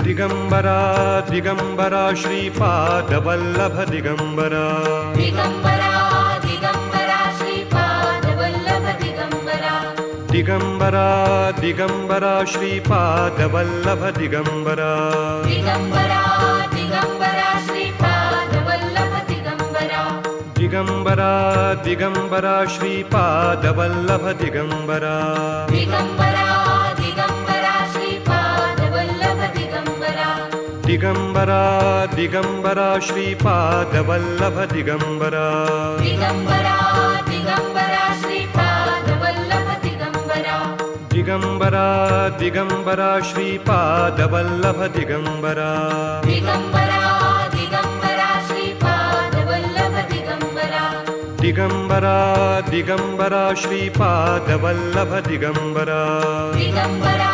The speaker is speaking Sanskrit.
दिगंबरा दिगंबरा श्रीपादवल्लभ दिगंबरा दिगंबरा दिगंबरा श्रीपादवल्लभ दिगंबरा दिगंबरा दिगंबरा श्रीपादवल्लभ दिगंबरा दिगंबरा दिगंबरा श्रीपादवल्लभ दिगंबरा दिगंबरा दिगंबरा श्रीपादवल्लभ दिगंबरा दिगंबरा दिगंबरा श्रीपादवल्लभ दिगंबरा दिगंबरा दिगंबरा श्रीपादवल्लभ दिगंबरा दिगंबरा दिगंबरा श्रीपादवल्लभ दिगंबरा दिगंबरा दिगंबरा श्रीपादवल्लभ दिगंबरा दिगंबरा दिगंबरा श्रीपादवल्लभ दिगंबरा दिगंबरा दिगंबरा श्रीपादवल्लभ दिगंबरा दिगंबरा